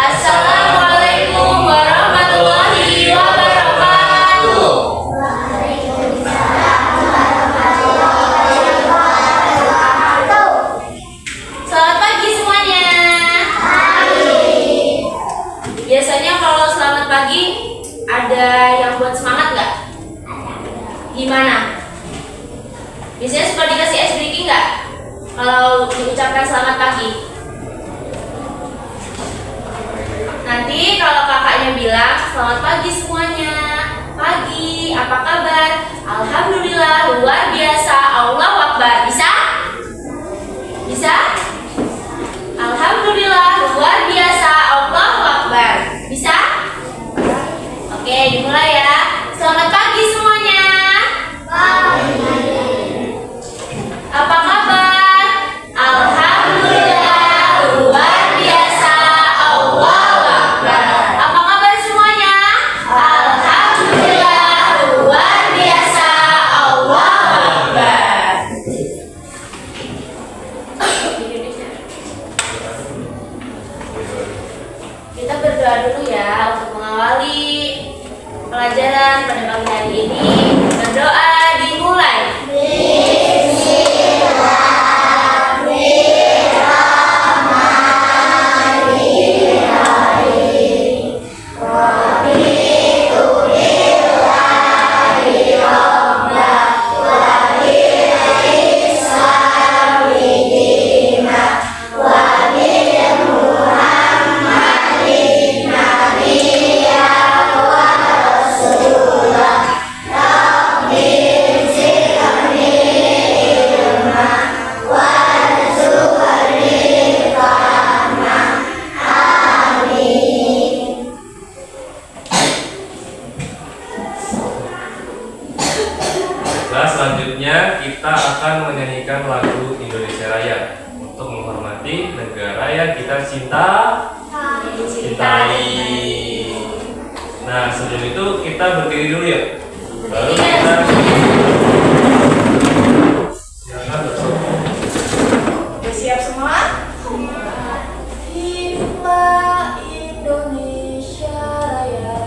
Assalamualaikum warahmatullahi wabarakatuh. Selamat pagi semuanya. Biasanya kalau selamat pagi ada yang buat semangat nggak? Gimana? Biasanya suka dikasih ice breaking nggak? Kalau diucapkan selamat pagi. Nanti kalau kakaknya bilang selamat pagi semuanya. Pagi, apa kabar? Alhamdulillah, luar biasa, Allahu Akbar. Bisa? Bisa? Alhamdulillah, luar biasa, Allahu Akbar. Bisa? Oke, dimulai ya. Selamat pagi semuanya. Apa kabar? Alhamdulillah, luar biasa, Allahu Akbar. Apa kabar semuanya? Alhamdulillah, luar biasa, Allahu Akbar. Kita berdoa dulu ya untuk mengawali pelajaran pada pagi hari ini. Berdoa dimulai. Selanjutnya kita akan menyanyikan lagu Indonesia Raya untuk menghormati negara yang kita cintai. Nah, sebelum itu kita berdiri dulu ya. Baru kita silakan bersama. Siap semua? Hiduplah Indonesia Raya.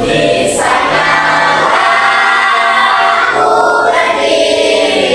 Di sana aku berdiri.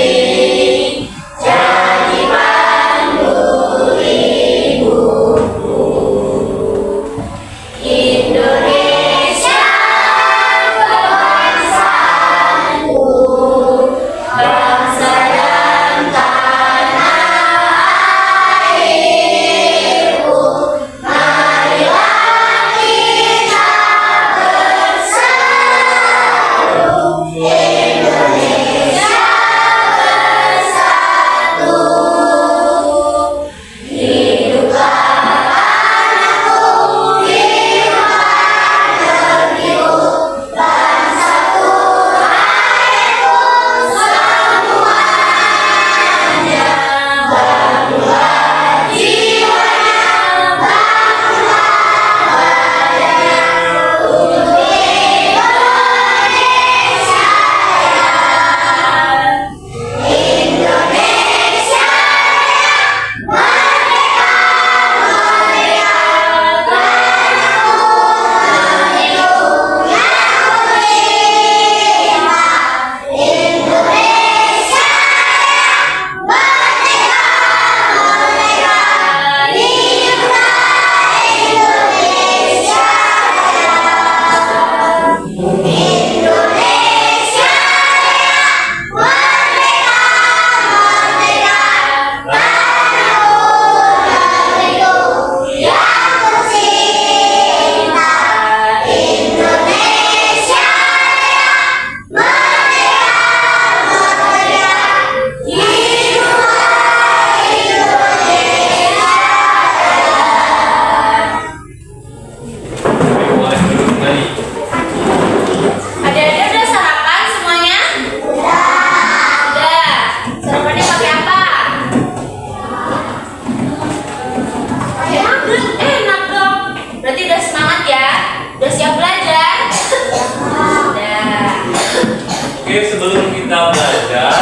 kita belajar,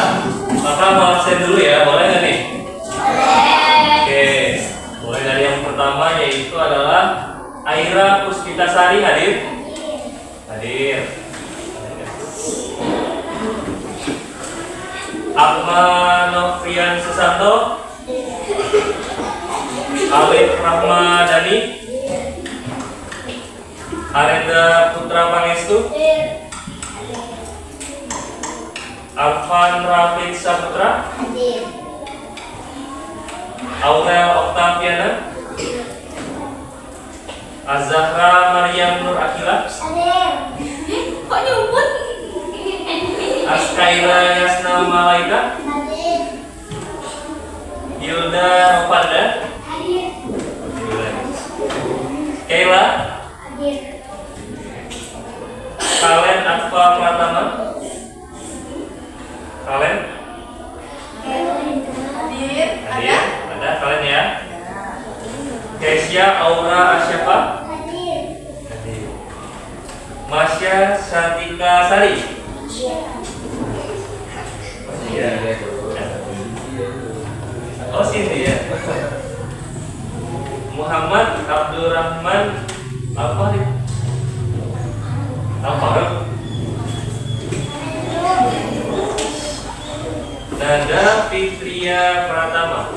maka mau absen dulu ya, boleh nggak nih? Oke, mulai dari yang pertama yaitu adalah Aira Puspitasari, hadir? Hadir. Akma Novrian Susanto, Alif Rahmadani, Arenda Putra Pangestu, Arfan Rafiq Saputra, Aurel Oktaviana, Azahra Maryam Nur Akila, Kok nyumput? Askaira Yasna Malaika, Hilda Ropanda, Kayla, Kalen Atfa Pratama, Kalen, Hadir. hadir, ada kalian ya. Kesia Aura Asyafa, hadir. Masya Satika Sari, oh sini ya. Muhammad Abdurrahman apa nih? Apa? Nada Fitria Pratama,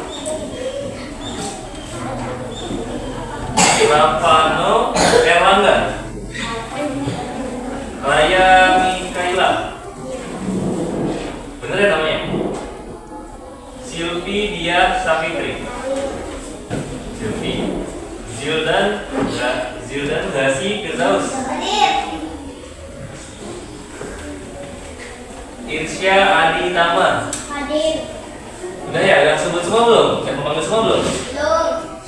Ravano Erlangga, Raya Mikaela, bener ya namanya? Silvi Dia Safitri, Silvi, Zildan Gasi Firdaus, Irsya Adi Tama. Udah ya, udah sebut semua belum? Yang panggil semua belum?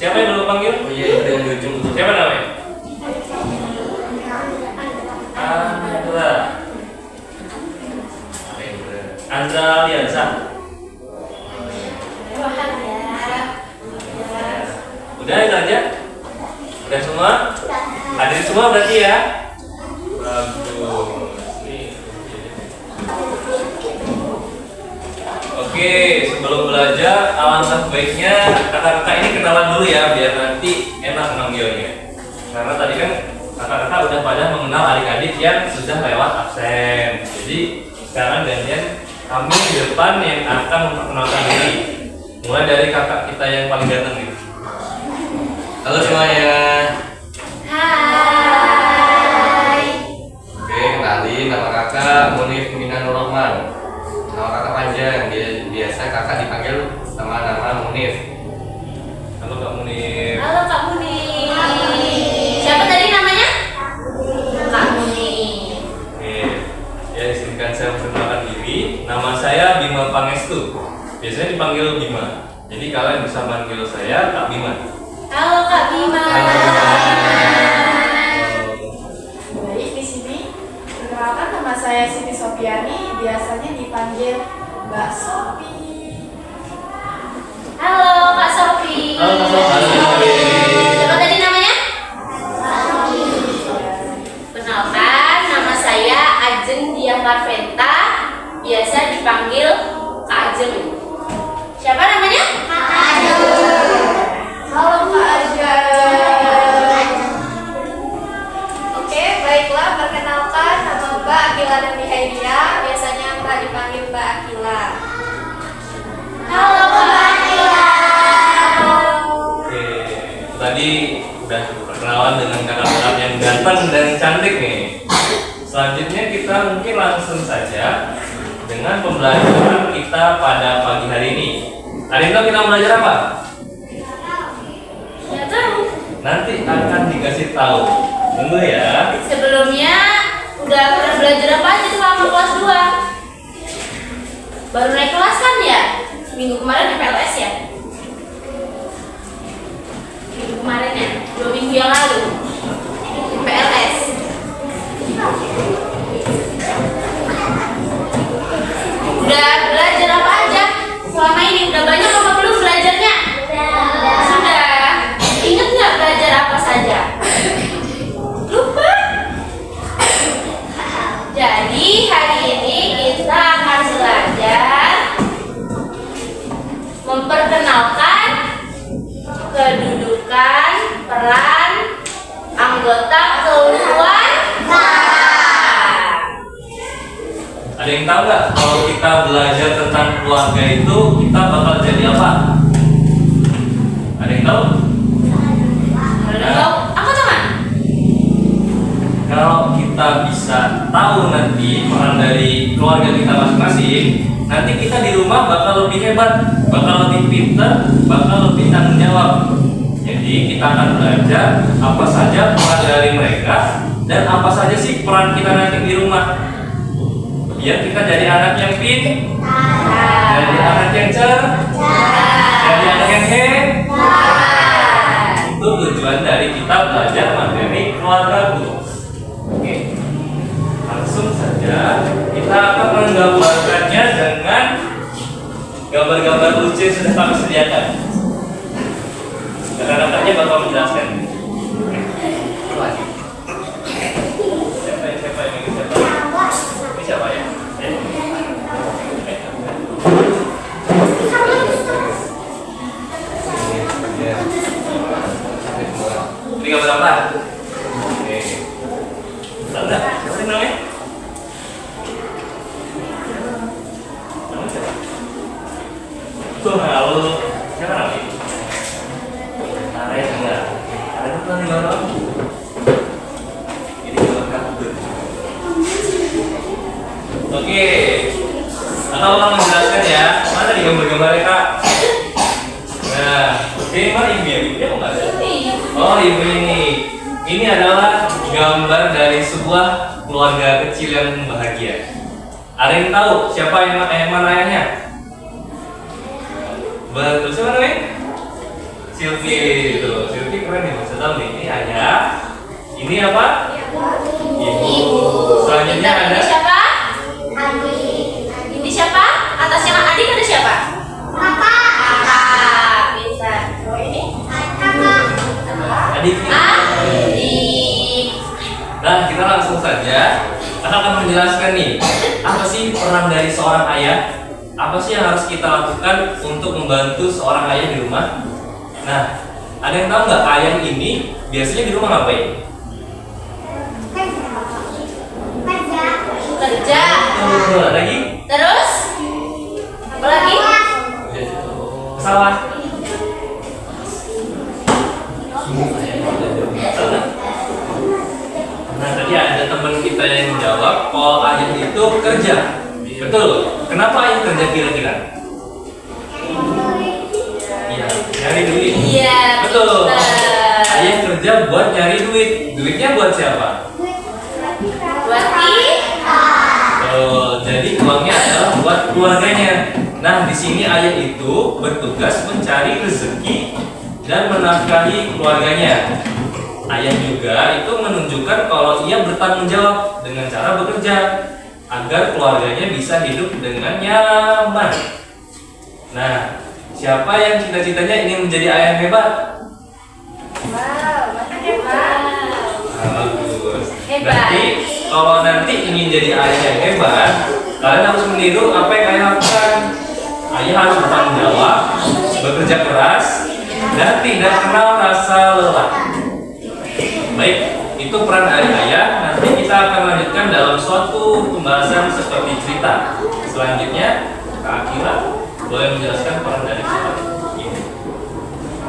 Siapa yang belum panggil? Oh iya, ada yang di ujung. Siapa namanya? Andra Liansa. Udah itu aja? Udah semua? Hadir semua berarti ya? Bagus. Oke, sebelum belajar, alangkah baiknya kakak-kakak ini kenalan dulu ya, biar nanti enak manggilnya. Karena tadi kan kakak-kakak udah pada mengenal adik-adik yang sudah lewat absen. Jadi sekarang gantian kami di depan yang akan memperkenalkan diri. Mulai dari kakak kita yang paling ganteng nih. Halo semuanya. Hai. Oke, kenalin nama kakak Munif Minanur Rahman. Nama kakak panjang, biasa kakak dipanggil sama nama Munif. Halo Kak Munif. Halo Kak Muni. Siapa tadi namanya? Kak Muni. Oke, ya izinkan saya memperkenalkan diri. Nama saya Bima Pangestu. Biasanya dipanggil Bima. Jadi kalian bisa manggil saya Kak Bima. Halo Kak Bima. Baik, di sini perkenalkan nama saya Siti Sofiani, biasanya dipanggil Mbak Sofi. Halo Kak Sofi. Halo Kak Sofi. Siapa tadi namanya? Kenalkan, nama saya Ajeng Dia Karventa, biasa dipanggil Kak Ajeng. Siapa namanya? Halo Kak Aja. Oke, baiklah, perkenalkan nama Mbak Akila dan Mihairia, biasanya Mbak dipanggil Mbak Akila. Halo Kak Akila. Oke, tadi udah perkenalan dengan kakak-kakak yang ganteng dan cantik nih. Selanjutnya kita mungkin langsung saja dengan pembelajaran kita pada pagi hari ini. Hari ini kita belajar apa? Ya tahu. Nanti akan dikasih tahu. Tunggu ya. Sebelumnya udah pernah belajar apa aja selama kelas 2? Baru naik kelas kan ya? Minggu kemarin di PLS ya? Minggu kemarin ya? 2 minggu yang lalu PLS. Udah belajar apa aja selama ini? Udah banyak apa belum belajarnya? Sudah. Ingat nggak belajar apa saja? Lupa. Jadi hari ini kita akan anggota keluarga. Ada yang tahu nggak kalau kita belajar tentang keluarga itu kita bakal jadi apa? Ada yang tahu? Ada yang tahu? Angkat tangan. Kalau kita bisa tahu nanti peran dari keluarga kita masing-masing, nanti kita di rumah bakal lebih hebat, bakal lebih pintar, bakal lebih tanggung jawab. Jadi kita akan belajar apa saja peran dari mereka dan apa saja sih peran kita nanti di rumah. Biar kita jadi anak yang pintar, jadi anak yang cerdas, jadi anak yang hebat. Itu tujuan dari kita belajar materi keluarga dulu. Oke, langsung saja kita akan menggambarkannya dengan gambar-gambar lucu yang sudah kami sediakan. Kakak-kakaknya bakal menjelaskan. Siapa yang ingin siapa? Ini siapa ya? Ini gambar apa? Oke. Udah, siapa yang namanya? Namanya siapa? Tuh, halo. Siapa namanya? Arya enggak? Arya itu nanti gambar apa? Ini gambar kartun. Oke. Atau orang menjelaskan ya, mana di gambar-gambarnya kak? Nah, oke, mana ibu ya? Ibunya kok nggak ada? Oh, ibu ini. Ini adalah gambar dari sebuah keluarga kecil yang bahagia. Ada yang tahu siapa yang mana ayahnya? Betul, siapa namanya? Silvi itu. Silvi keren nih, bisa tahu nih. Ini ayah. Ini apa? Ibu. Selanjutnya ada siapa? Ini siapa? Atasnya adik ada siapa? Kakak. Bisa. Oh ini? adik. Adik. Nah, kita langsung saja. Kita akan menjelaskan nih, apa sih peran dari seorang ayah? Apa sih yang harus kita lakukan untuk membantu seorang ayah di rumah? Nah, ada yang tahu nggak ayah ini biasanya di rumah ngapain? Kerja. Lagi? Terus? Apa lagi? Sawah. Nah, tadi ada teman kita yang menjawab kalau ayah itu kerja. Betul. Kenapa ayah kerja kira-kira? Iya, nyari duit. Iya. Betul. Pintar. Ayah kerja buat nyari duit. Duitnya buat siapa? Buat kita. Oh, jadi uangnya adalah buat keluarganya. Nah, di sini ayah itu bertugas mencari rezeki dan menafkahi keluarganya. Ayah juga itu menunjukkan kalau ia bertanggung jawab dengan cara bekerja agar keluarganya bisa hidup dengan nyaman. Nah, siapa yang cita-citanya ingin menjadi ayah yang hebat? Wow, banyak ya Pak. Bagus. Hebat. Berarti kalau nanti ingin jadi ayah yang hebat, kalian harus meniru apa yang ayah lakukan. Ayah harus bertanggung jawab, bekerja keras, dan tidak kenal rasa lelah. Baik, itu peran dari ayah. Nanti kita akan lanjutkan dalam suatu pembahasan seperti cerita. Selanjutnya, Kak Akila boleh menjelaskan peran dari kita.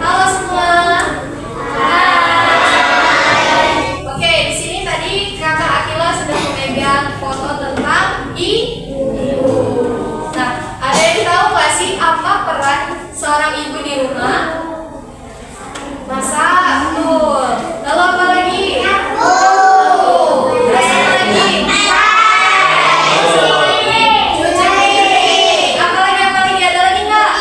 Halo semua. Hai. Oke, di sini tadi Kakak Akila sudah memegang foto tentang ibu. Nah, ada yang tahu nggak sih apa peran seorang ibu di rumah? Masak, tuh. Lalu apa lagi? Terus apa lagi? Cuci piring. Apa lagi? Ada lagi nggak?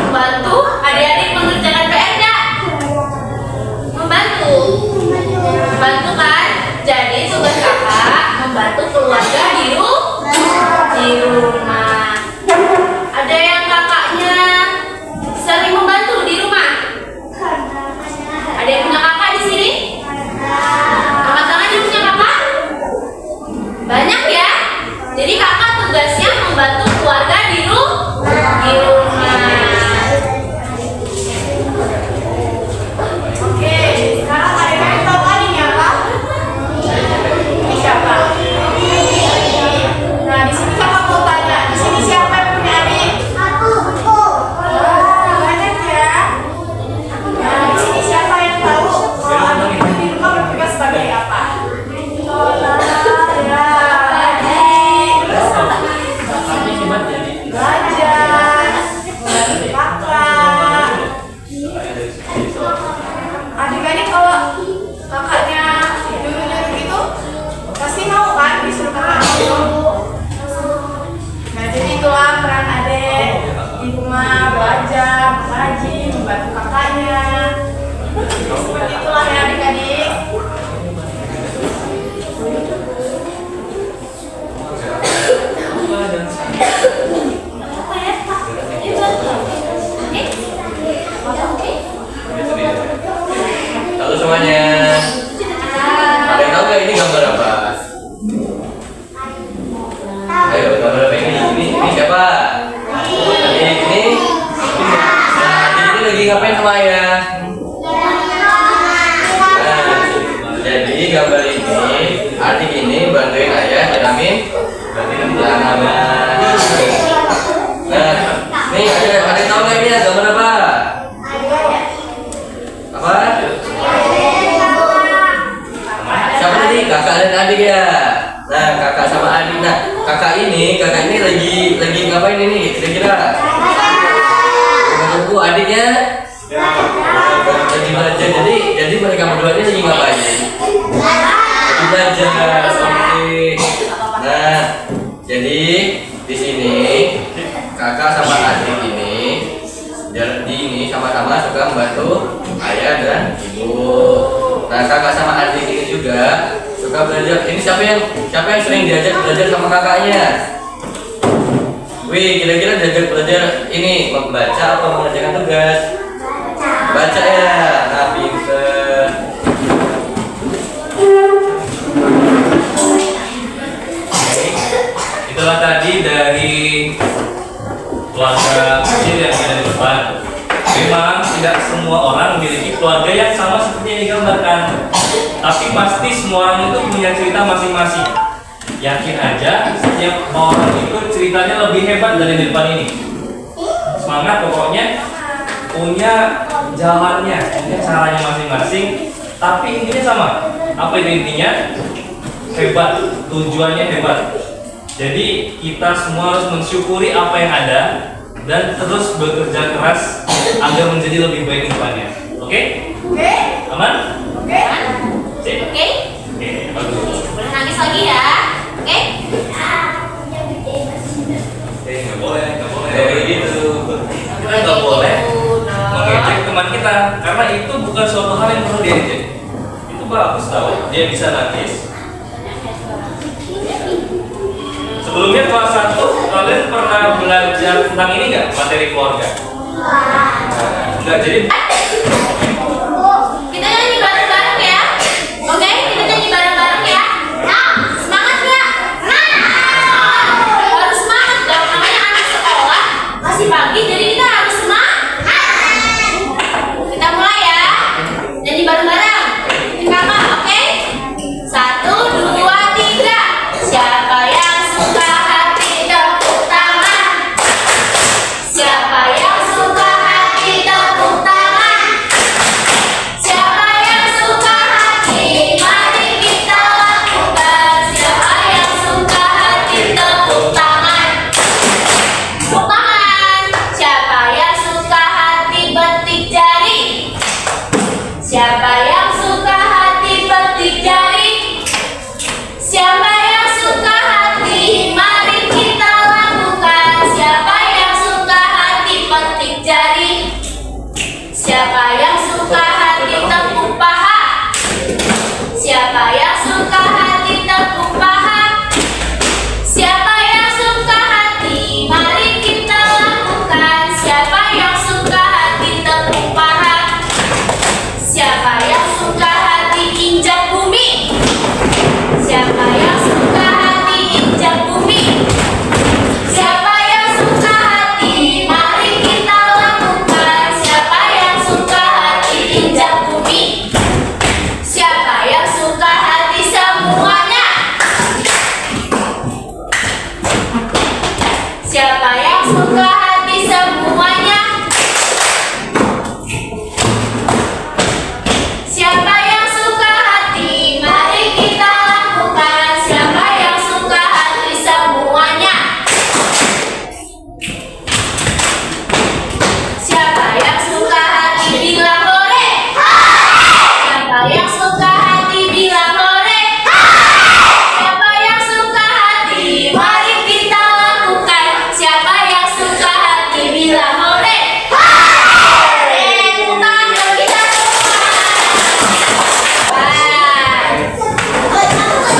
membantu adik-adik mengerjakan PR nggak? Membantu. Membantu kan? Jadi tugas kakak membantu keluarga di rumah. Ada yang kakaknya sering membantu di rumah? Ada yang punya kakak di sini? Angkat tangan yang punya kakak? Banyak ya? Jadi kakak tugasnya membantu keluarga di rumah. Oke, sekarang adik-adik tahu kan ini apa? Ini siapa? Nah, di sini kakak mau tanya, di sini siapa yang punya adik? Banyak ya. Nah, di sini siapa yang tahu kalau adik itu di rumah bertugas sebagai apa? Ya, adik. Tapi cuma jadi Belajar, membantu kakak. Adik-adik kalau kakaknya nyuruh-nyuruh gitu pasti mau kan disuruh kakak nyuruh. Nah, jadi itulah peran adik di rumah, belajar, mengaji, membantu kakaknya. Seperti itulah ya adik-adik. Halo semuanya. Ada yang tahu nggak ini gambar apa? Ayo, gambar apa ini? Ini siapa? Ini. Nah, ini lagi ngapain sama ayah? Nah, jadi gambar ini, adik ini bantuin ayah nyiramin tanaman. Nah, nih ada yang tahu nggak ini gambar apa? Apa? Siapa tadi? Kakak dan adik ya. Nah, kakak sama adik. Nah, kakak ini lagi ngapain ini? Kira-kira? Menurutku adiknya lagi belajar. Jadi mereka berdua ini lagi ngapain? Lagi belajar. Oke. Nah, jadi di sini kakak sama adik ini sama-sama suka membantu ayah dan ibu. Nah, kakak sama adik ini juga suka belajar. Ini siapa yang sering diajak belajar sama kakaknya? Wih, kira-kira diajak belajar ini membaca atau mengerjakan tugas? Baca ya. Nah, pinter. itulah tadi dari keluarga kecil yang ada di depan. Memang tidak semua orang memiliki keluarga yang sama seperti yang digambarkan, tapi pasti semua orang itu punya cerita masing-masing. Yakin aja setiap orang itu ceritanya lebih hebat dari di depan ini. Semangat pokoknya, punya jalannya, punya caranya masing-masing, tapi intinya sama. Apa itu intinya? Hebat, tujuannya hebat. Jadi kita semua harus mensyukuri apa yang ada dan terus bekerja keras agar menjadi lebih baik ke depannya. Oke? Oke? Aman? Oke? Sip. Oke? Oke, bagus. Boleh nangis lagi ya. Oke? Nggak boleh. Kayak gitu. Kita nggak boleh mengejek teman kita karena itu bukan suatu hal yang perlu diejek. Itu bagus tahu, dia bisa nangis. Sebelumnya kelas 1 kalian pernah belajar tentang ini nggak, materi keluarga? Nggak, jadi Kita nyanyi bareng-bareng ya. Oke? Kita nyanyi bareng-bareng ya. Nah, semangat ya. Nah, harus semangat dong. Namanya anak sekolah masih pagi, jadi kita harus semangat. Kita mulai ya. Nyanyi bareng-bareng. Ikutin kakak, oke? 1, 2, 3. Siapa yang suka hati tepuk tangan? Siapa yang suka hati tepuk tangan? Siapa yang suka hati tepuk paha? Siapa yang suka hati tepuk paha? Siapa yang suka hati? Mari kita lakukan. Siapa yang suka hati tepuk paha? Siapa yang suka hati injak bumi? Siapa yang suka hati injak bumi? Siapa yang suka hati? Mari kita lakukan. Siapa yang suka hati injak bumi? Siapa yang suka hati semuanya? Siapa yang suka hati semuanya? Siapa yang suka hati? Mari kita lakukan. Siapa yang suka hati semuanya? Siapa yang suka hati bilang hore? Siapa yang suka hati bilang hore? Siapa yang suka hati? Mari kita lakukan. Siapa yang suka hati bilang hore? Tepuk tangan dong kita semua.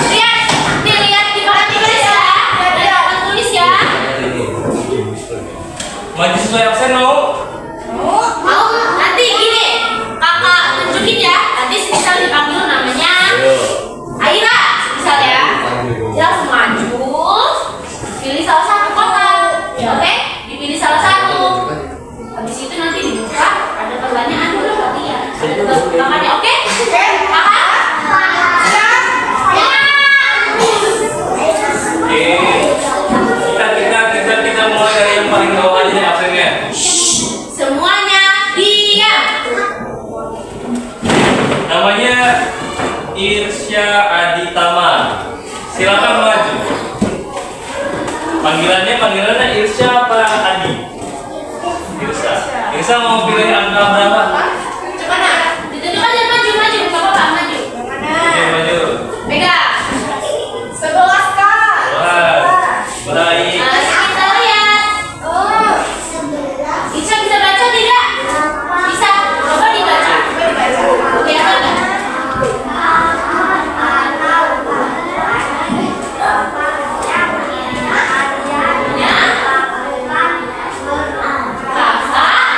Lihat, nih lihat gimana tulis ya. Lihat tulis ya. Maju sesuai absen mau? Mau nanti gini, kakak tunjukin ya. Nanti misal dipanggil namanya Aira, misal ya. Dia langsung maju, pilih salah satu kotak, oke? Dipilih salah satu. Habis itu nanti dibuka, ada pertanyaan buat kalian. Ada tebak tebakannya, oke? Kakak? Siap? Ya. Oke. Kita mulai dari yang paling bawah aja deh absennya. Semuanya diam. Namanya Irsya Aditama. Silakan maju. Panggilannya Irsya apa Adi? Irsya. Irsya mau pilih angka berapa? Coba nak, ditunjukkan aja maju, bapak maju. Oke, maju. Pegang. 11 Kak. Wah, baik. Kita lihat. Bisa baca tidak? Bisa. Coba dibaca. Kelihatan nggak? Ya. Kakak.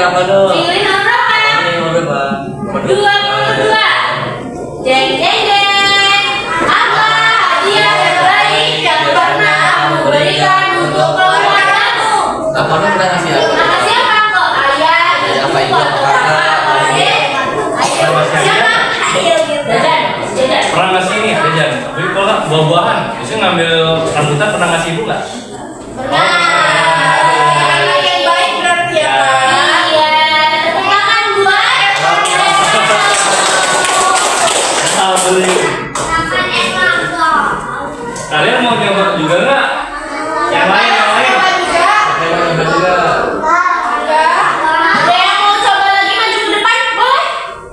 berapa dong? Pilih nomor berapa? Ini nomor berapa? 22. Jeng jeng jeng. Apa hadiah terbaik yang pernah kamu berikan untuk keluargamu? Apa dong pernah ngasih apa? Makasih apa kok ayah, Apa ibu, ibu, atau kakak, kakak, adik? Siapa? Jajan, jajan. Pernah ngasih ini jajan. Tapi kalau nggak buah-buahan, biasanya ngambil rambutan pernah ngasih ibu nggak? Pernah. Anak yang baik berarti ya, Pak. Iya, tepuk tangan buat. Kalian mau nyoba juga nggak? Yang lain, yang lain. Apa juga? Saya mau nyoba juga. Ada. Ada yang mau coba lagi maju ke depan? Boleh?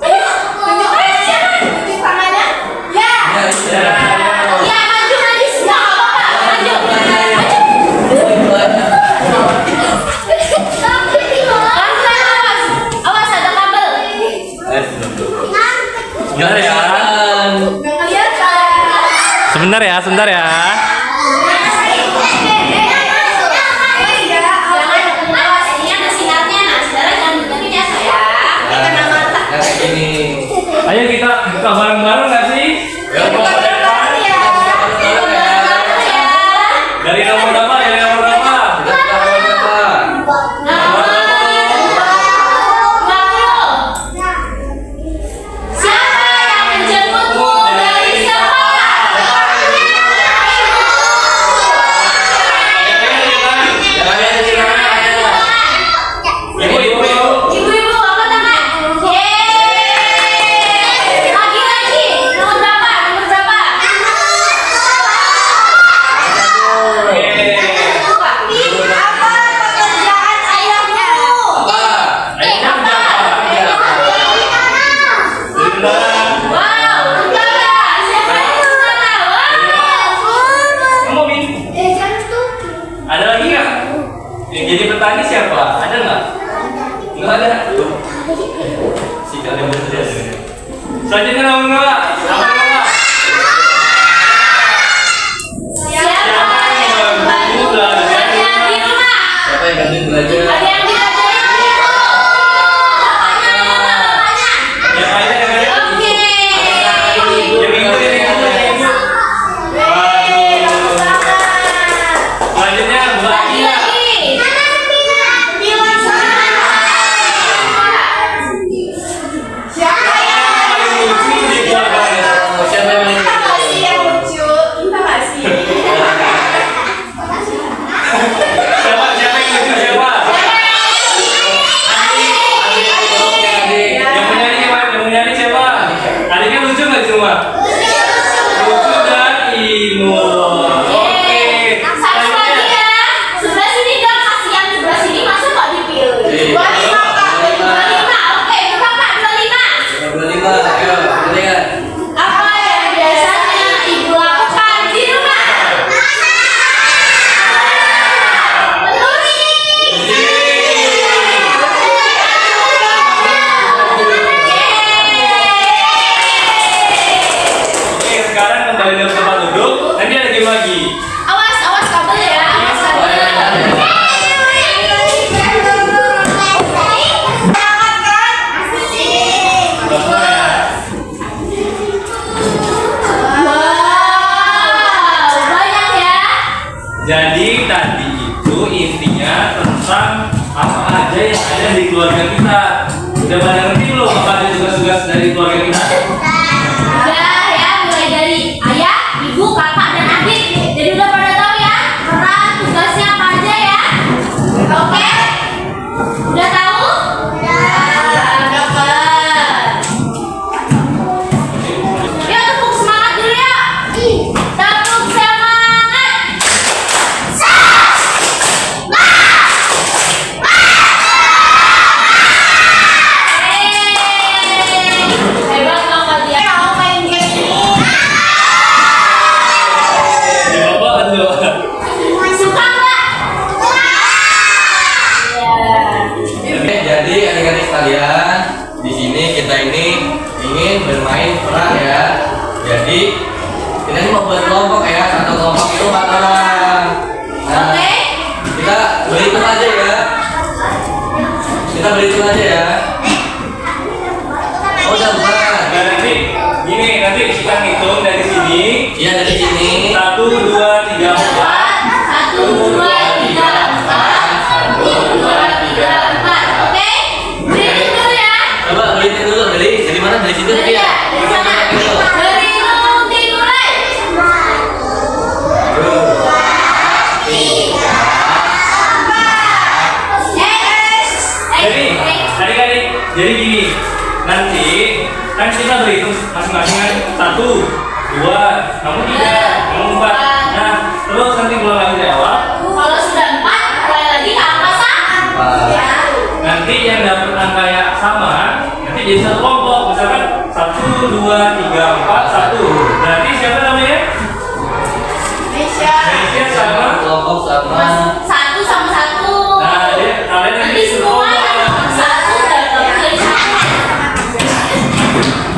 Ayo, tunjukkan siapa? Tunjuk tangannya. Ya. Ya, ya. Ya, maju maju semua, nggak apa-apa. Maju. Pelan-pelan, awas. Awas, ada kabel. Sebentar ya. Nggak kelihatan. Sebentar ya, sebentar ya. Jangan, awas, ini ada sinarnya. Nah, saudara jangan begini ya, sayang. Ini kena mata. Nah, kayak gini. Ayo kita buka bareng-bareng nggak sih? Ya, Buka bareng-bareng ya. Ya. Dari nomor berapa? Dari nomor berapa? Kita buka nomor berapa? Nomor 20. Siapa yang menjemputmu dari sekolah? Ibu. Ibu-ibu, angkat tangan. Yeay. Lagi. Nomor berapa? Nomor berapa? Tapi apa pekerjaan ayahmu? Apa? Wow, tentara. Siapa yang tentara? Wow. Kamu Min? Ada lagi nggak? Yang jadi petani siapa? Ada nggak? Nggak ada. Si kalian bersedia. Selanjutnya nomor dua. Nomor dua. Siapa yang membantu belajar di rumah? Siapa yang ganti belajar? Ada yang dipelajari apa itu? Bapaknya. Yang lainnya, yang lainnya. Oke. Yang minggu, yang minggu, yang minggu. Waduh. Selanjutnya Mbak Ina. Siapa yang Paling lucu di keluarganya. Oh, siapa yang paling kita kasih yang lucu? Kita kasih. Siapa yang lucu siapa? Adik. Yang menyanyi siapa? Yang menyanyi siapa? Adiknya lucu nggak cuma? Lucu dan imut. Oke. Satu lagi ya. Sebelah sini dong, kasih yang sebelah sini masa kok dipilih? 25 Kak. 25. Oke, buka Kak 25. 25. Ayo, lihat. Apa yang biasanya ibu lakukan di rumah? Oke, sekarang kembali ke tempat duduk. Nanti ada game lagi. Awas, awas kabel ya. Awas kabel. Wow, banyak ya. Jadi tadi itu intinya tentang apa aja yang ada di keluarga kita. Udah pada ngerti belum apa aja tugas-tugas dari keluarga kita? Udah ya, mulai dari ayah, ibu, kakak, dan adik. Jadi udah pada tahu ya peran tugasnya apa aja ya? Oke? Udah tahu? Udah. Dapat. Yuk tepuk semangat dulu ya. Tepuk semangat. Hebat banget dia. Mau main game ini? Ya bapak tuh. Suka nggak? Ya. Oke, jadi adik-adik sekalian, di sini kita ini ingin bermain peran ya. Jadi kita ini mau buat kelompok ya, satu kelompok itu 4 orang. Nah, Oke. kita berikut aja ya. kita berhitung aja ya. Oh, udah bukan. Nah, nanti gini, nanti kita hitung dari sini. Iya, dari sini. 1, 2, 3, 4. 1, 2, 3, 4. 1, 2, 3, 4. Oke? Berhitung dulu ya. Coba berhitung dulu, dari mana? Dari situ tadi ya? Dari sana. Berhitung dimulai. 2, 3, 4. Jadi gini, nanti kan kita berhitung masing-masing kan 1, 2, kamu 3, kamu 4. Nah, terus nanti mulai lagi dari awal. Kalau sudah 4, mulai lagi ke angka 1. Ya. Nanti yang dapat angka yang sama, nanti jadi satu kelompok. Misalkan 1, 2, 3, 4, 1. Berarti siapa namanya? Mesya. Mesya sama. Kelompok sama. 1 sama 1. Nah, kalian nanti Nanti semua yang nomor 1 dapat jadi 1.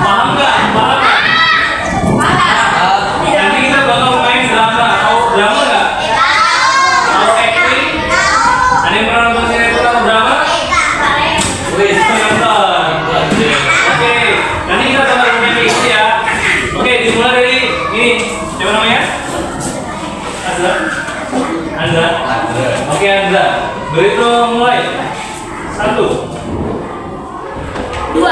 paham nggak? Paham nggak? Nanti kita bakal main drama. Tahu drama nggak? Tahu acting? Ada yang pernah nonton sinetron drama? Wih, Nonton. Oke, nanti kita bakal main itu ya. Oke, dimulai dari ini. Siapa namanya? Azra. Azra. Oke, Azra. Berhitung mulai. 1. 2.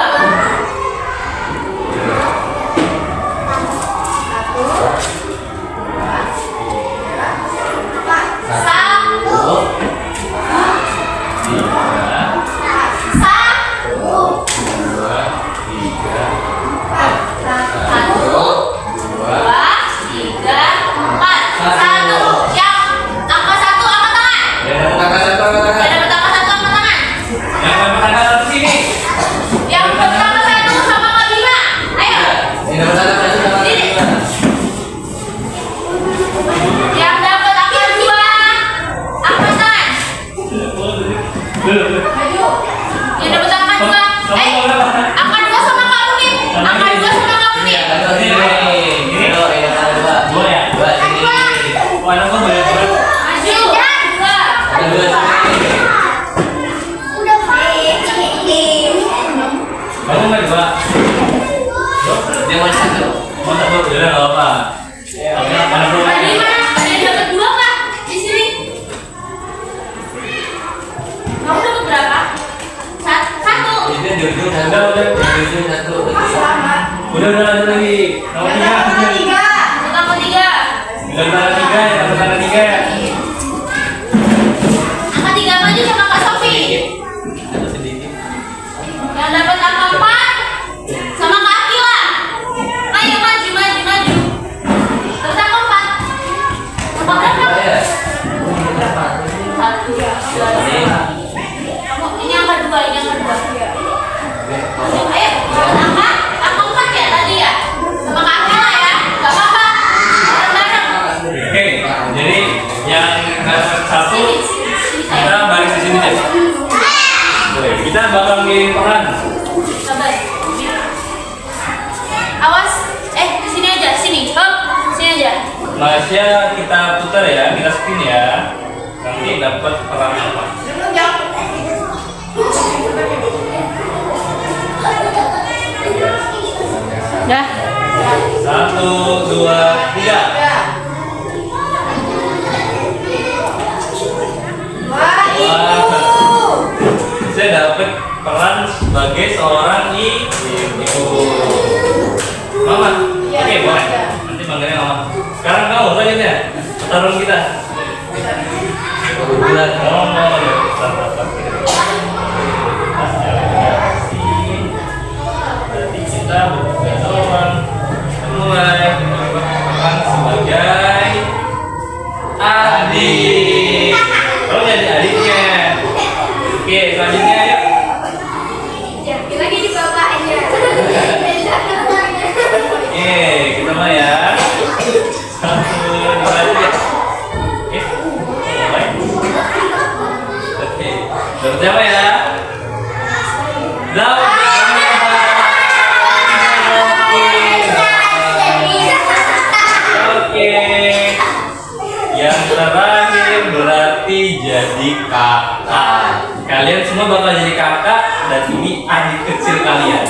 Yang terakhir berarti jadi kakak. Kalian semua bakal jadi kakak dan ini adik kecil kalian.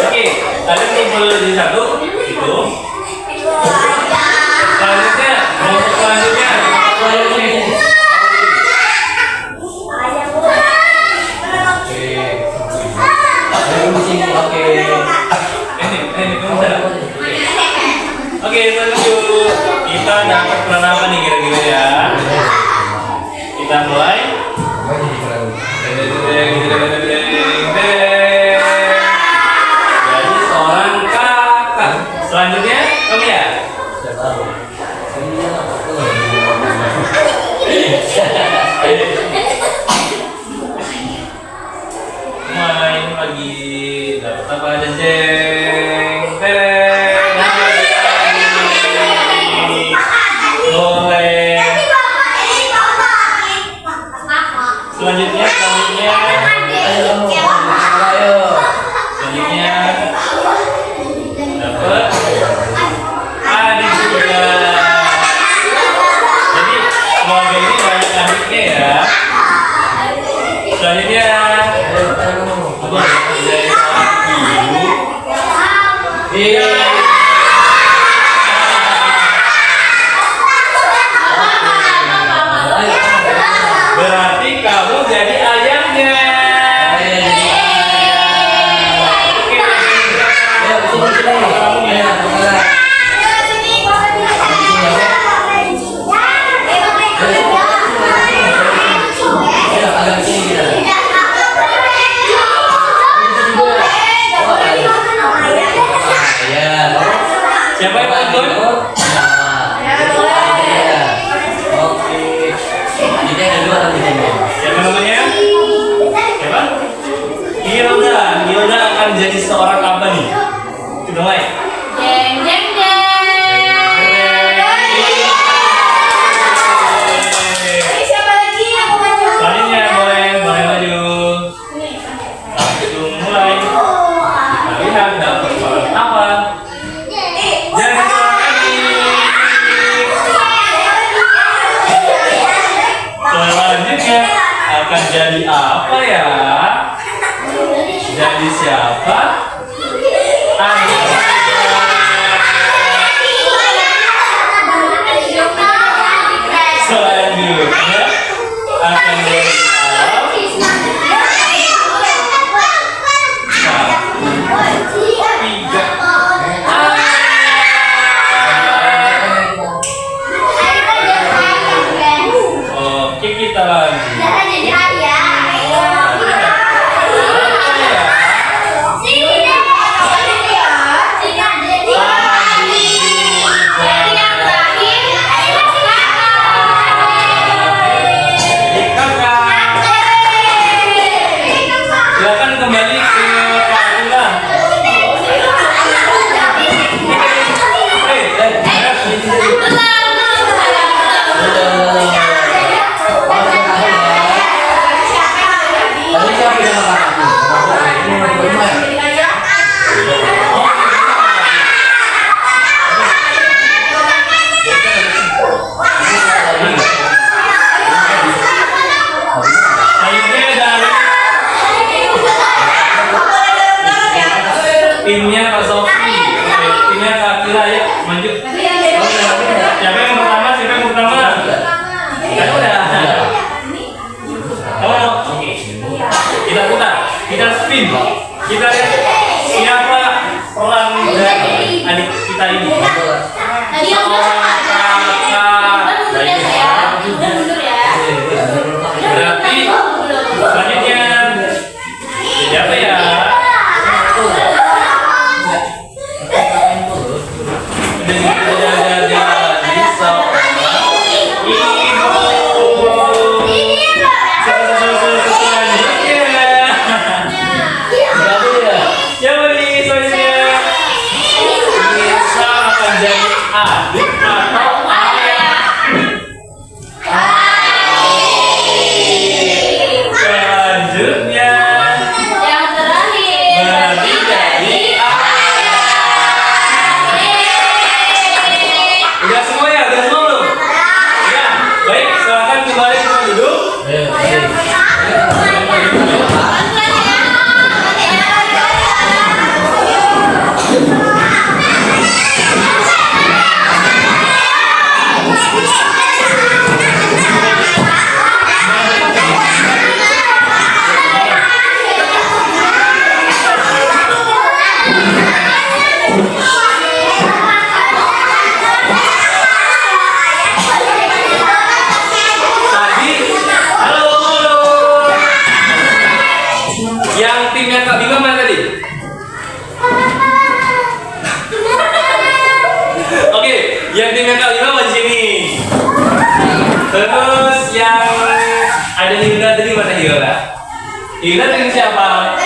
Oke, kalian kumpul jadi satu. Itu. Selanjutnya, kelompok selanjutnya. Oke. Ini kamu sadar? Oke, lanjut. Kita dapat peran apa nih kira-kira ya? Kita mulai. Jadi seorang kakak. Selanjutnya kamu ya. Main lagi. Dapat apa aja jeng? Boleh. Selanjutnya, dapat adik juga. Jadi keluarga ini banyak adiknya ya. Selanjutnya, apa? Dari ibu. Iya. Berarti kamu jadi ayamnya. Siapa yang nonton? Siapa namanya? Siapa? Hilda. Hilda akan jadi seorang apa nih? Kita mulai. Jeng jeng jeng. Siapa lagi yang mau maju? Selanjutnya boleh maju. Langsung mulai. Kita lihat dapat peran apa. Jadi selanjutnya akan jadi apa ya? Jadi siapa? Selanjutnya akan jadi Oke, kita lanjut. Silakan kembali ke Kak timnya Kak Sofi, timnya Kak Kira ya, maju. Siapa yang pertama? Siapa yang pertama? Kan udah. Oh, oke. Kita putar, kita spin, kita lihat siapa peran dari adik kita ini. Tadi yang udah Berarti selanjutnya siapa ya? ini mana Hilda? Hilda dengan siapa?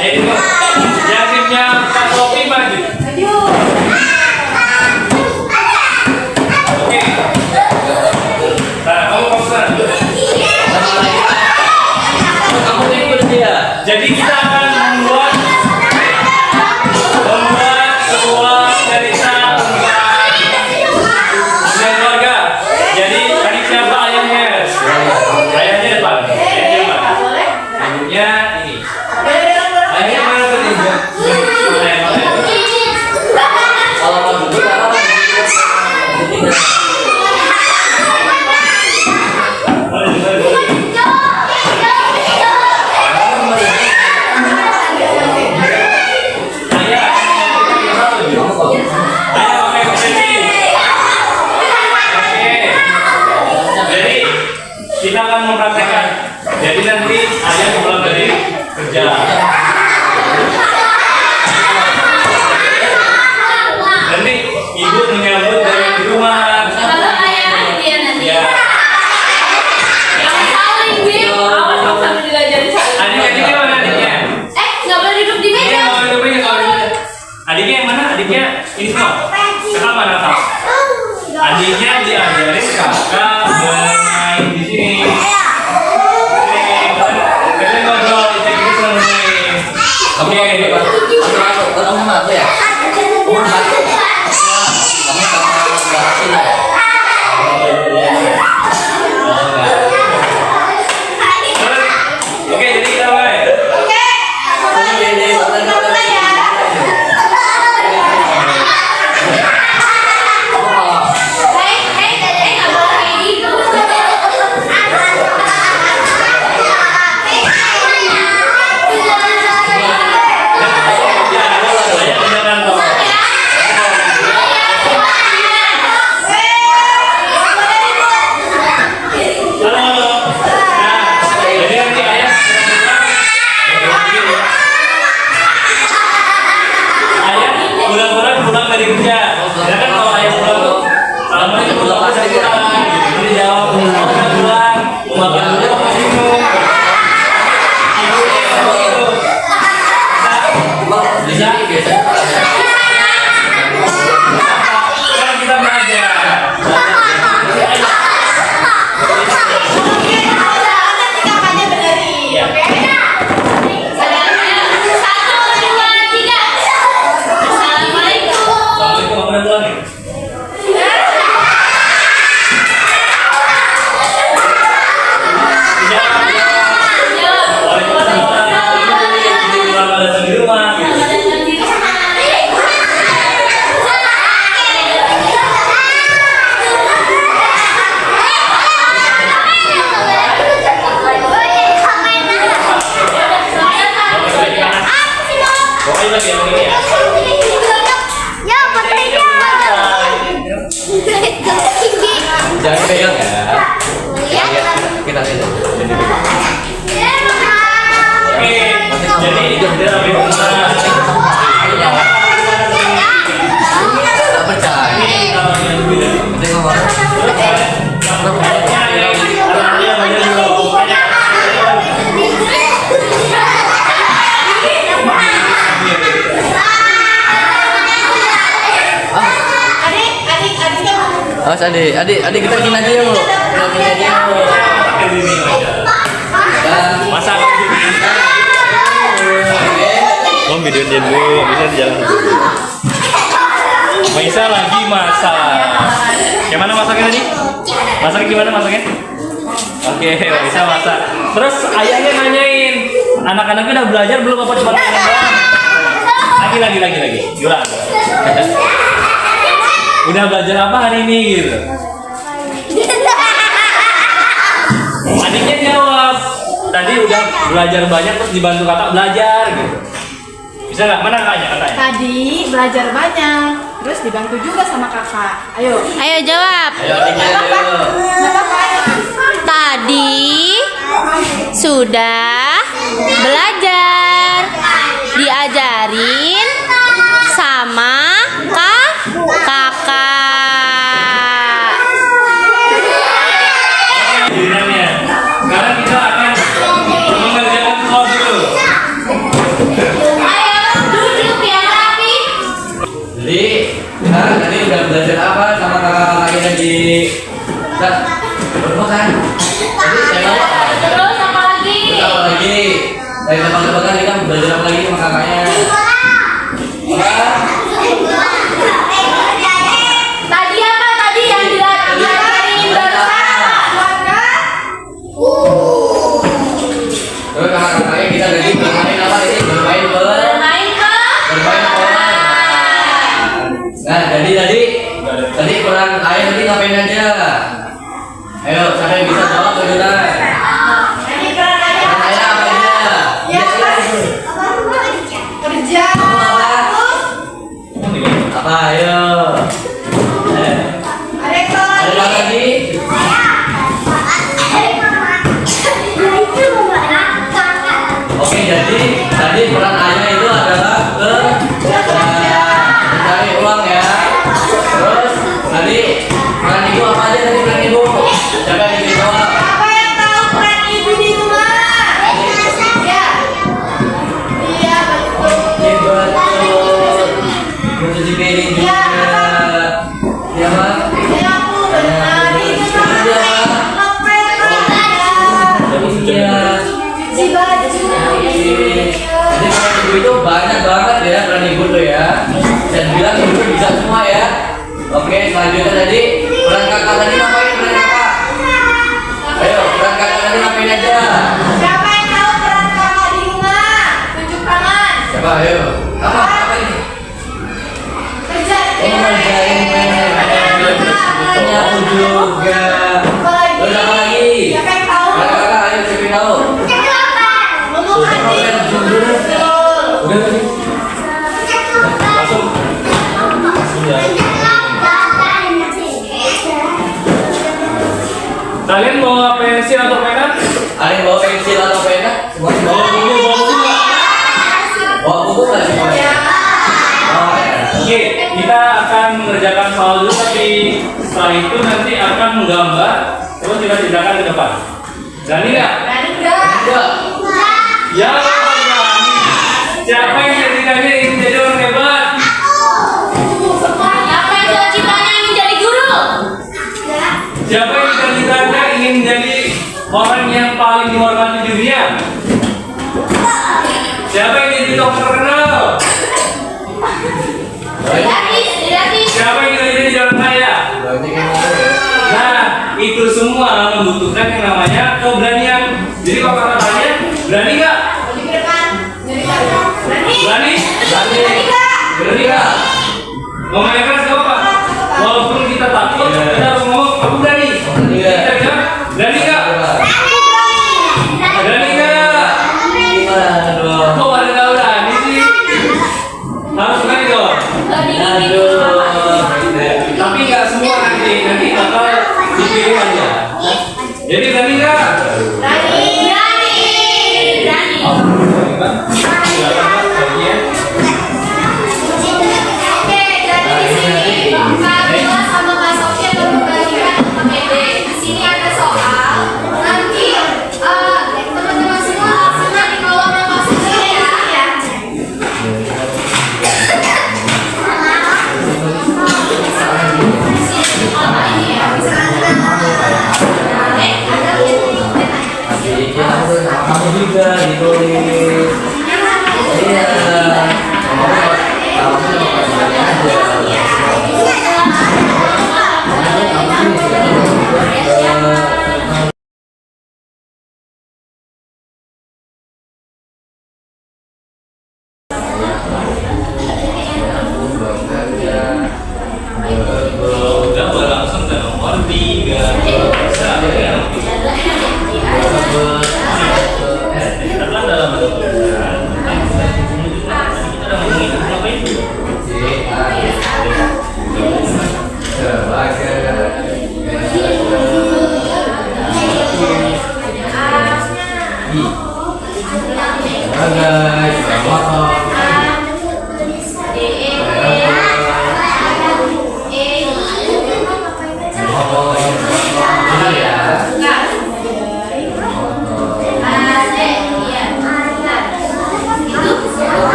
Itu yang timnya Kak Sofi maju. Oke. Nah, kamu sana. Kamu ikut dia. Jadi kita akan membuat sebuah cerita tentang keluarga. Jadi tadi siapa ayahnya? Ayahnya depan. Ayahnya depan. Ibunya ini. Ayahnya mana tadi? Kalau mau duduk apa? Kita akan mempraktekkan. Jadi nanti ayah pulang dari kerja. Nanti ibu menyambut dari rumah. Kalau ayah dia nanti. Ya. Yang saling Bim. Awas dong sambil diajarin saling. Adiknya mana adiknya? Nggak boleh duduk di meja. Mau duduk meja kalau adiknya yang mana? Adiknya ini semua. Kakak mana kak? Adiknya diajarin kakak bermain di sini. Kalian ngobrol, cek itu selesai. Oke. Kamu sama aku ya? Kamu sama aku. Kamu sama Mbak Sila ya? Oke, jadi kita mulai. Nggak boleh kayak gitu. Saya beneran kok. Halo. Nah, jadi nanti ayah pulang dari kerja. Ya kan kalau ayah pulang tuh assalamualaikum pulang dari pulang. Jadi jawab pulang, mau makan dulu mau minum. Ibunya ngomong gitu. Bisa? Sekarang kita belajar. Ya. Assalamualaikum. Assalamualaikum warahmatullahi wabarakatuh. Selamat datang di rumah. Pokoknya lagi yang ini ya. Jangan pegang ya. Kita lihat. Oke, jadi dia lebih besar. Tak percaya. Ini kalau yang lebih dari Tengok. anaknya banyak dulu. Awas adik kita bikin aja yuk. Kita bikin aja yuk. Pakai ini aja. Masak. Om videoin dulu, bisa di jalan. Maisa lagi masak. Gimana masaknya tadi? Masaknya gimana masaknya? Oke, Maisa masak. Terus ayahnya nanyain, anak-anaknya udah belajar belum apa cuma main doang? Lagi. Gila. Udah belajar apa hari ini gitu? Adiknya jawab, tadi udah belajar banyak terus dibantu kakak belajar gitu. Bisa nggak? Mana kakaknya? Tadi belajar banyak, terus dibantu juga sama kakak. Ayo. Ayo jawab. Ayo adiknya ayo. Tadi sudah belajar, diajarin sama kakak. kan? Jadi tema Terus apa lagi? apa lagi? Dari tebak-tebakan kita belajar apa lagi sama kakaknya? Apa? Tadi apa tadi yang dilakukan barusan? Terus kakak-kakaknya kita tadi bermain apa ini? Bermain bola. Bermain ke? Bermain bola. Nah, tadi peran ayah tadi ngapain aja? Ayo, siapa yang bisa jawab kejutan? Peran ayah apa aja? Kerja. Kamu apa? Apa? Ayo. Ada yang tahu Ada apa lagi? Oke, jadi tadi peran ayah itu adalah mencari uang ya. Terus tadi peran ibu apa aja tadi peran ibu? Siapa yang bisa jawab? Apa yang tahu peran ibu di rumah? Ya. Iya, betul. Mencuci piring juga. Iya, Pak. Ya, aku benar. Itu Iya, Pak. Iya. Si baju. Jadi peran ibu itu banyak banget ya peran ibu tuh ya. Dan bilang ibu tuh bisa semua ya. Oke, selanjutnya tadi peran kakak tadi ngapain peran kakak? Ayo, peran kakak tadi ngapain aja? Siapa yang tahu peran kakak di rumah? Tunjuk tangan. Siapa? Ayo. Apa ini? Kerja. Oh, ngerjain ini aku juga. Terus apa lagi? Siapa yang tahu? Peran kakak, ayo siapa yang tahu? Ngomong aja. Betul. Udah tadi. Langsung. Sudah. Kalian bawa pensil atau pena? Ada yang bawa pensil atau pena? Semuanya bawa buku, bawa buku nggak? Bawa buku nggak semuanya? Oh, ya. Oke, kita akan mengerjakan soal dulu, tapi setelah itu nanti akan menggambar. Terus kita tindakan ke depan. Berani nggak? Berani enggak? Enggak. Ya, berani. Siapa yang ceritanya ingin jadi orang hebat? Siapa yang cita-citanya ingin jadi guru? Siapa yang cita-citanya ingin menjadi orang yang paling dihormati di dunia? Siapa yang jadi dokter terkenal? Dilatih. Siapa yang ingin jadi orang kaya? Banyak yang mau ya. Nah, itu semua membutuhkan yang namanya keberanian. Jadi kalau kakak tanya, berani nggak? Maju ke depan. Jadi berani. Berani? Berani. Berani nggak? Ngomong yang keras nggak apa? Walaupun kita takut, kita harus ngomong, aku berani. Berani nggak? Kita bilang, berani nggak? Berani nggak? Gimana dong? Kok pada nggak berani sih? Harus berani dong. Aduh. Tapi nggak semua nanti bakal dipilih aja. Jadi berani nggak? Berani. Oh, berani kan? Silakan baginya. Oke, jadi di sini Kak Bila sama Kak Sofia membagikan PPT. Di sini ada soal. Nanti teman-teman semua hasilnya di kolom yang masuk ya. Bikin aku sama kamu juga ditulis.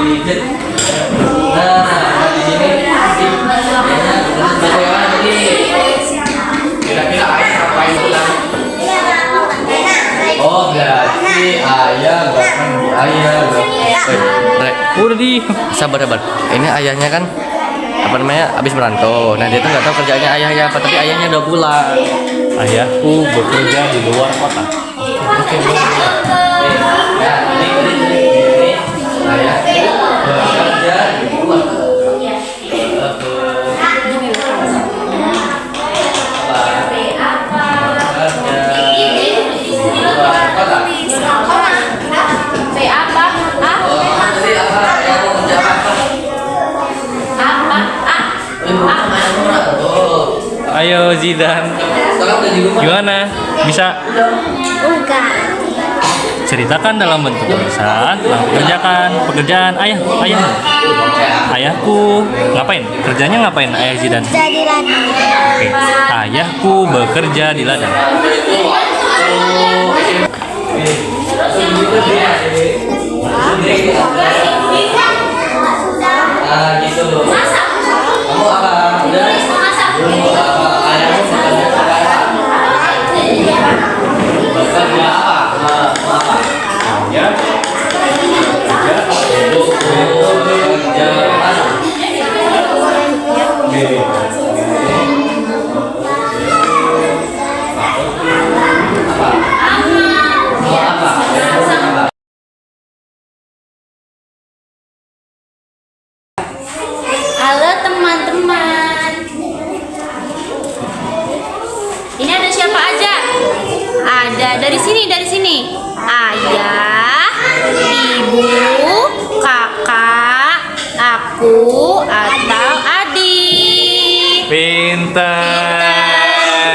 pijit. Nah, di sini bagaimana tadi? Kira-kira ayah ngapain pulang? Oh, berarti ayah bahkan di ayah. Udah di. Sabar. Ini ayahnya kan apa namanya habis merantau. Nah dia tuh nggak tahu kerjanya ayahnya apa, tapi ayahnya udah pulang. Ayahku bekerja di luar kota. Oke. Ya ini ayah bekerja di luar kota. B apa? A? Ayo Zidan. Gimana? Bisa? Ceritakan dalam bentuk tulisan tentang pekerjaan ayahmu. Ayahku ngapain? Kerjanya ngapain ayah Zidan? Jadi ladang. Oke. Ayahku bekerja di ladang. Ah gitu. Kamu apa? Udah? Ayahmu bekerja apa? Apa? Ya. Bekerja apa? Halo teman-teman. Ini ada siapa aja? Ada dari sini. Ayah, ibu, kakak, aku atau adik. Pintar.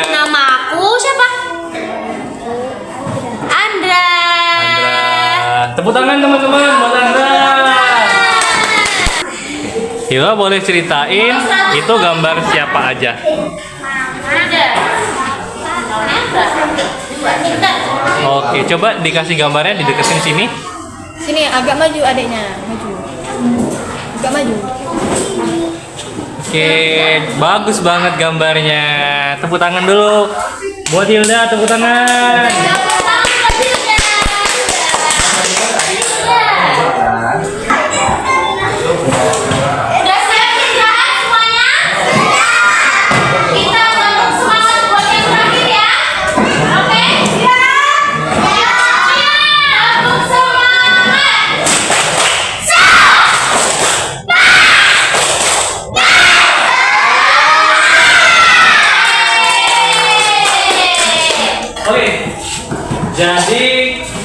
Nama aku siapa? Andra. Tepuk tangan teman-teman buat Andra. Hila boleh ceritain itu gambar siapa aja? Ada. Oke, coba dikasih gambarnya dideketin sini. Sini agak maju adiknya, maju. Agak maju. Oke, bagus banget gambarnya. Tepuk tangan dulu. Buat Hilda, tepuk tangan. Udah siap kerjaan semuanya? Kita bantu semangat buat yang terakhir ya. Oke? Untuk semangat. Oke, jadi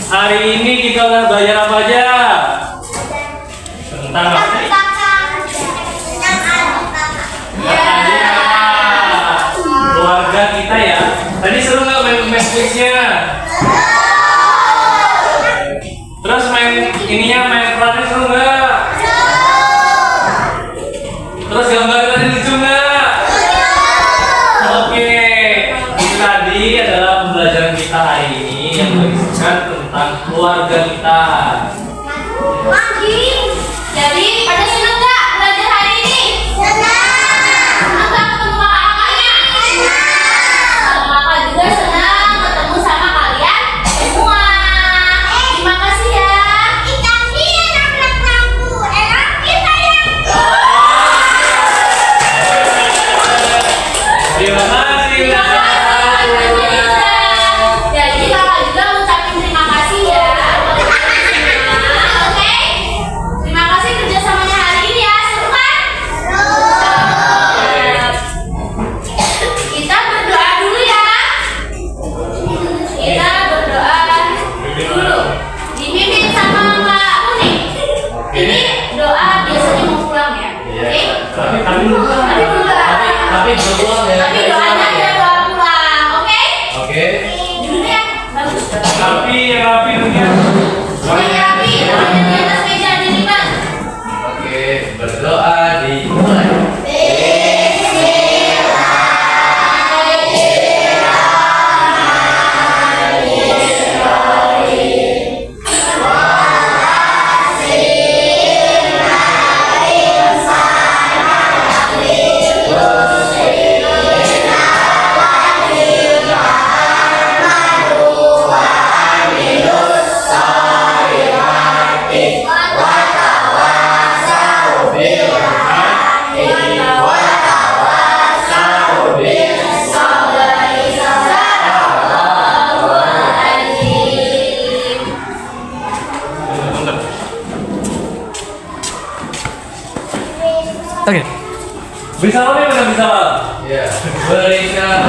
hari ini kita udah belajar apa aja? Tentang apa sih? Keluarga kita ya. Tadi seru nggak main quiznya? Terus main perannya seru nggak? Terus gambar tadi lucu nggak? Oke, itu tadi adalah pembelajaran kita hari ini yang berisikan tentang keluarga kita. Jadi pada senang nggak belajar hari ini? Senang nggak ketemu kakak-kakaknya? Kakak juga senang ketemu sama kalian semua. Terima kasih ya. Terima kasih. Jadi kakak juga ngucapin terima kasih ya. Oke? Terima kasih kerjasamanya hari Bisa apa nih, mana bisa? Ya, berikan